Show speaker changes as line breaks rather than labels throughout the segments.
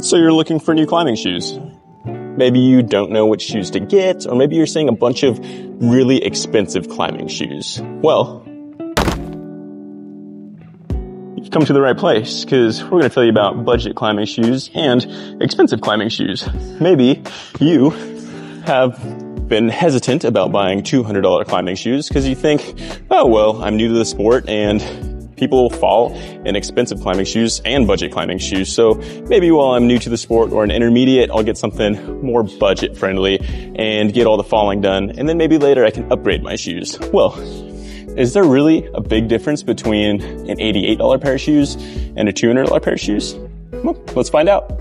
So you're looking for new climbing shoes. Maybe you don't know which shoes to get, or maybe you're seeing a bunch of really expensive climbing shoes. Well, you've come to the right place, because we're going to tell you about budget climbing shoes and expensive climbing shoes. Maybe you have been hesitant about buying $200 climbing shoes because you think, oh, well, I'm new to the sport and people fall in expensive climbing shoes and budget climbing shoes. So maybe while I'm new to the sport or an intermediate, I'll get something more budget friendly and get all the falling done. And then maybe later I can upgrade my shoes. Well, is there really a big difference between an $88 pair of shoes and a $200 pair of shoes? Well, let's find out.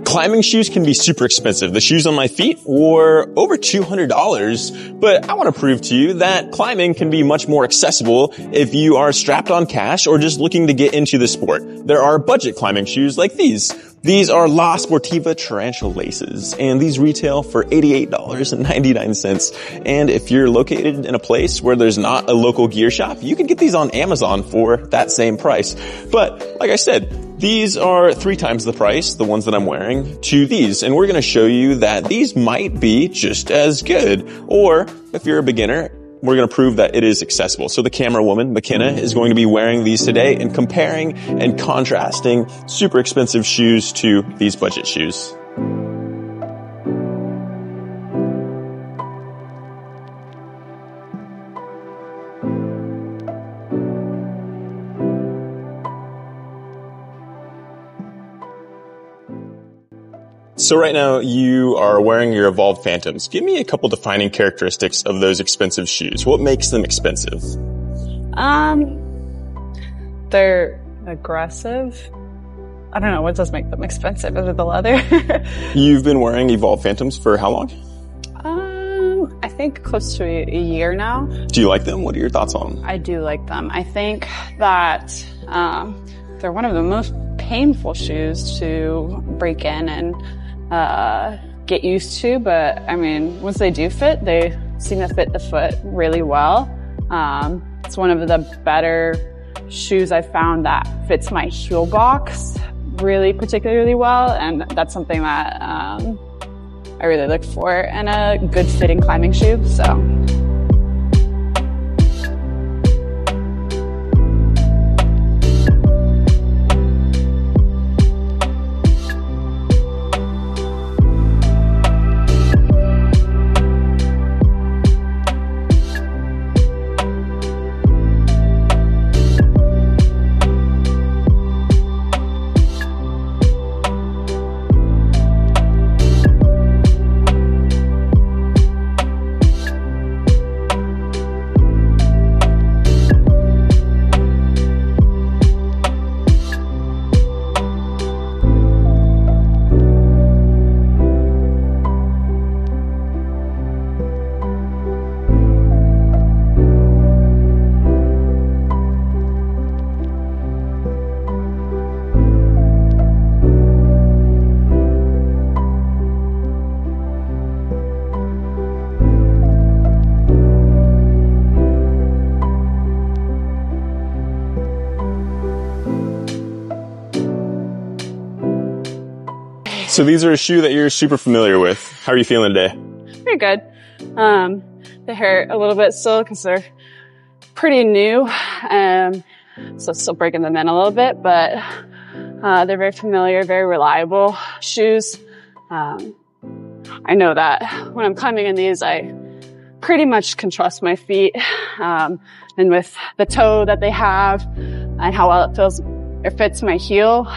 Climbing shoes can be super expensive. The shoes on my feet were over $200, but I want to prove to you that climbing can be much more accessible if you are strapped on cash or just looking to get into the sport. There are budget climbing shoes like these. These are La Sportiva Tarantula laces, and these retail for $88.99. And if you're located in a place where there's not a local gear shop, you can get these on Amazon for that same price. But like I said, these are 3 times the price, the ones that I'm wearing, to these. And we're going to show you that these might be just as good. Or if you're a beginner, we're going to prove that it is accessible. So the camera woman, McKenna, is going to be wearing these today and comparing and contrasting super expensive shoes to these budget shoes. So right now you are wearing your Evolved Phantoms. Give me a couple defining characteristics of those expensive shoes. What makes them expensive?
They're aggressive. I don't know, what does make them expensive? Is it the leather?
You've been wearing Evolved Phantoms for how long?
I think close to a year now.
Do you like them? What are your thoughts on them?
I do like them. I think that they're one of the most painful shoes to break in and get used to, but I mean, once they do fit, they seem to fit the foot really well. It's one of the better shoes I've found that fits my heel box really particularly well, and that's something that I really look for in a good fitting climbing shoe. So.
So these are a shoe that you're super familiar with. How are you feeling today?
Pretty good. They hurt a little bit still because they're pretty new. So still breaking them in a little bit, but they're very familiar, very reliable shoes. I know that when I'm climbing in these, I pretty much can trust my feet. And with the toe that they have and how well it fits my heel.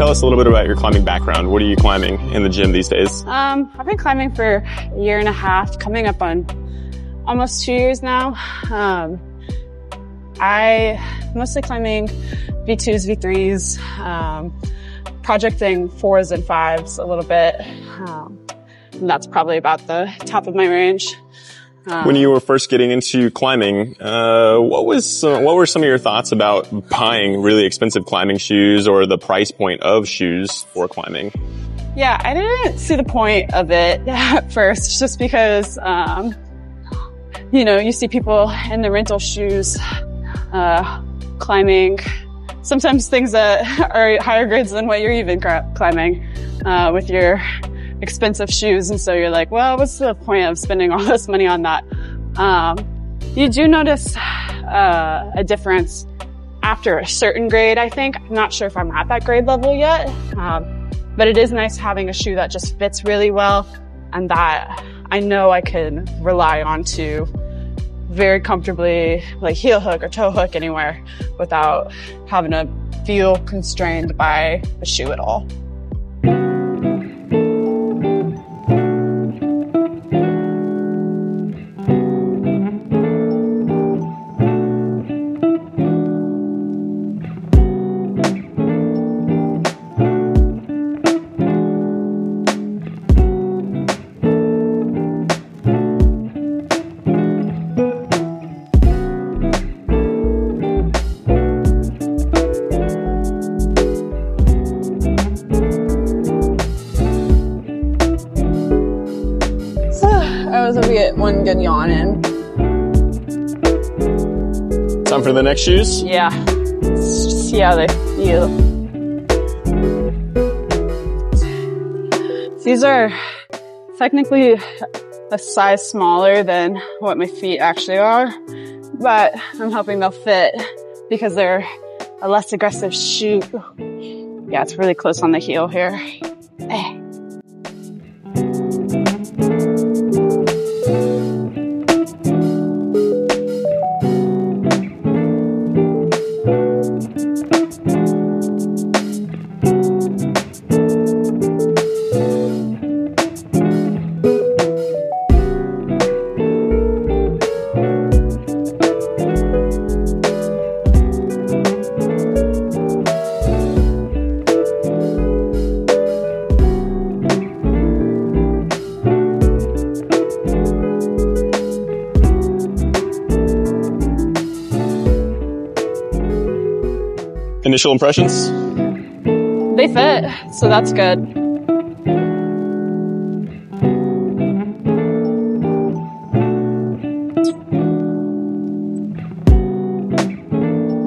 tell us a little bit about your climbing background. What are you climbing in the gym these days?
I've been climbing for a year and a half, coming up on almost 2 years now. I mostly climbing V2s, V3s, projecting 4s and 5s a little bit. And that's probably about the top of my range.
When you were first getting into climbing, what were some of your thoughts about buying really expensive climbing shoes or the price point of shoes for climbing?
Yeah, I didn't see the point of it at first, just because, you know, you see people in the rental shoes, climbing sometimes things that are higher grades than what you're even climbing, with your expensive shoes. And so you're like, well, what's the point of spending all this money on that? You do notice, a difference after a certain grade, I think. I'm not sure if I'm at that grade level yet. But it is nice having a shoe that just fits really well and that I know I can rely on to very comfortably, like heel hook or toe hook anywhere without having to feel constrained by the shoe at all. Get one good yawn in.
Time for the next shoes?
Yeah. Let's just see how they feel. These are technically a size smaller than what my feet actually are, but I'm hoping they'll fit because they're a less aggressive shoe. Yeah, it's really close on the heel here.
Initial impressions?
They fit, so that's good.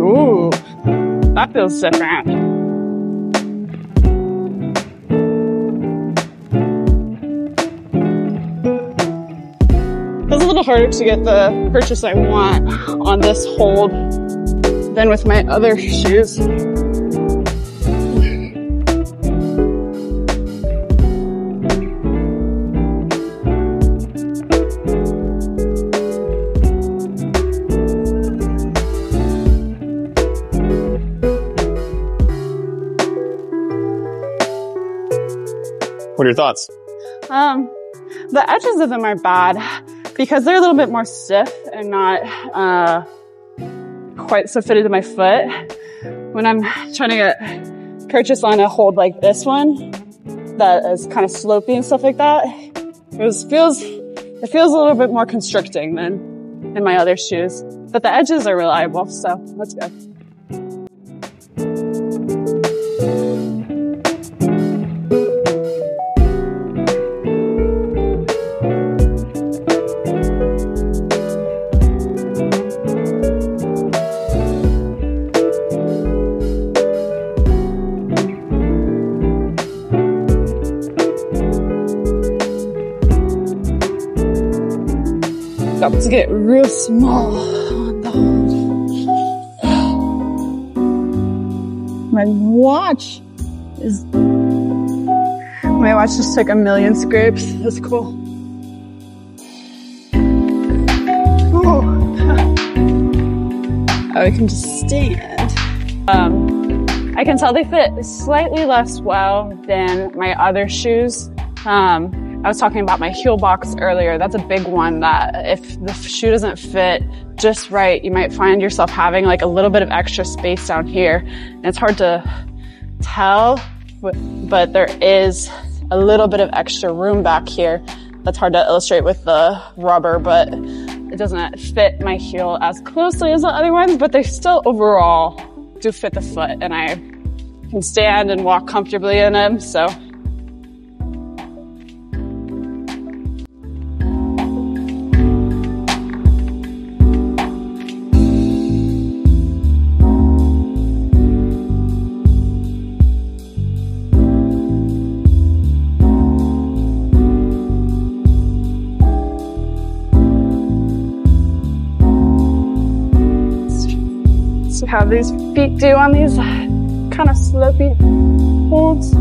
Ooh, that feels different. It's a little harder to get the purchase I want on this hold than with my other shoes.
What are your thoughts?
The edges of them are bad because they're a little bit more stiff and not, quite so fitted to my foot. When I'm trying to get purchase on a hold like this one that is kind of slopey and stuff like that, it feels a little bit more constricting than in my other shoes. But the edges are reliable, so that's good. About to get real small on the hold. My watch just took a million scrapes. That's cool. Ooh. Oh, we can just stand. I can tell they fit slightly less well than my other shoes. I was talking about my heel box earlier. That's a big one that if the shoe doesn't fit just right, you might find yourself having like a little bit of extra space down here. And it's hard to tell, but there is a little bit of extra room back here. That's hard to illustrate with the rubber, but it doesn't fit my heel as closely as the other ones, but they still overall do fit the foot, and I can stand and walk comfortably in them, so. So how these feet do on these kind of slopey holds.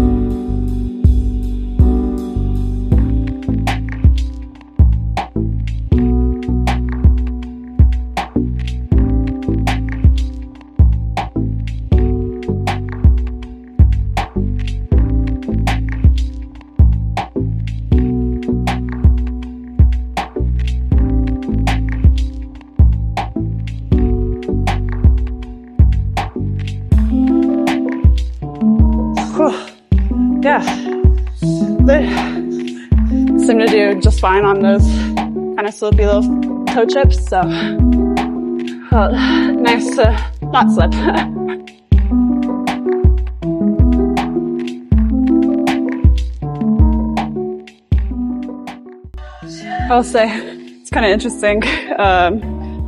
Yeah, they seem to do just fine on those kind of slopey little toe chips, so nice to not slip. I'll say it's kind of interesting.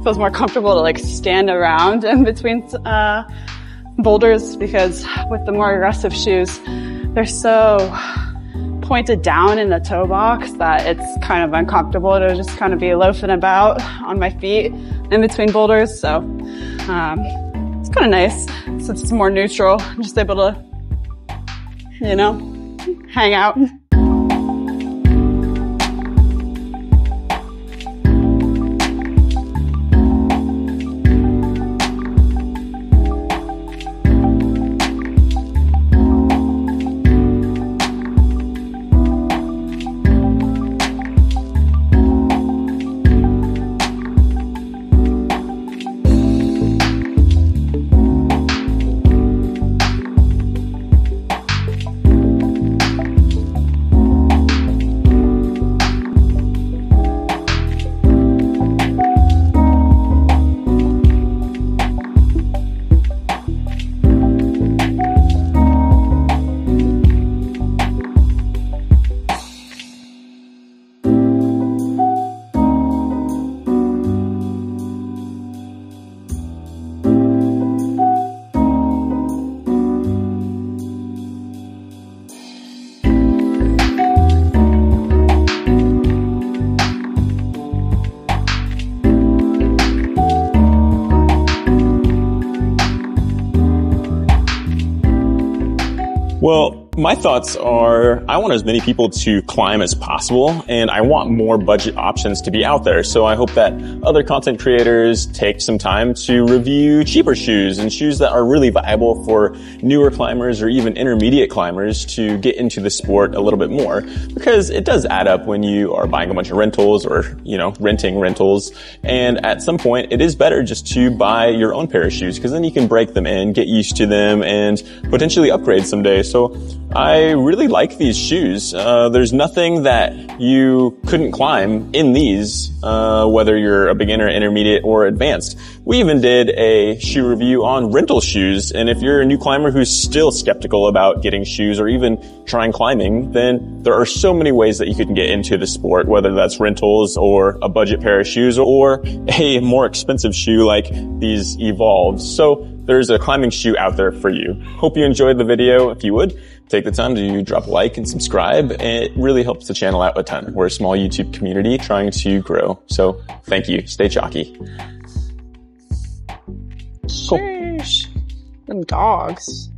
Feels more comfortable to like stand around in between boulders, because with the more aggressive shoes, they're so pointed down in the toe box that it's kind of uncomfortable to just kind of be loafing about on my feet in between boulders. So it's kind of nice since it's more neutral. I'm just able to, you know, hang out.
Well, my thoughts are I want as many people to climb as possible, and I want more budget options to be out there. So I hope that other content creators take some time to review cheaper shoes and shoes that are really viable for newer climbers or even intermediate climbers to get into the sport a little bit more, because it does add up when you are buying a bunch of rentals or, you know, renting rentals. And at some point, it is better just to buy your own pair of shoes, because then you can break them in, get used to them, and potentially upgrade someday. So I really like these shoes. There's nothing that you couldn't climb in these, whether you're a beginner, intermediate, or advanced. We even did a shoe review on rental shoes, and if you're a new climber who's still skeptical about getting shoes or even trying climbing, then there are so many ways that you can get into the sport, whether that's rentals or a budget pair of shoes or a more expensive shoe like these Evolves. So there's a climbing shoe out there for you. Hope you enjoyed the video. If you would, take the time to drop a like and subscribe. It really helps the channel out a ton. We're a small YouTube community trying to grow. So thank you. Stay chalky.
Sheesh. Them dogs.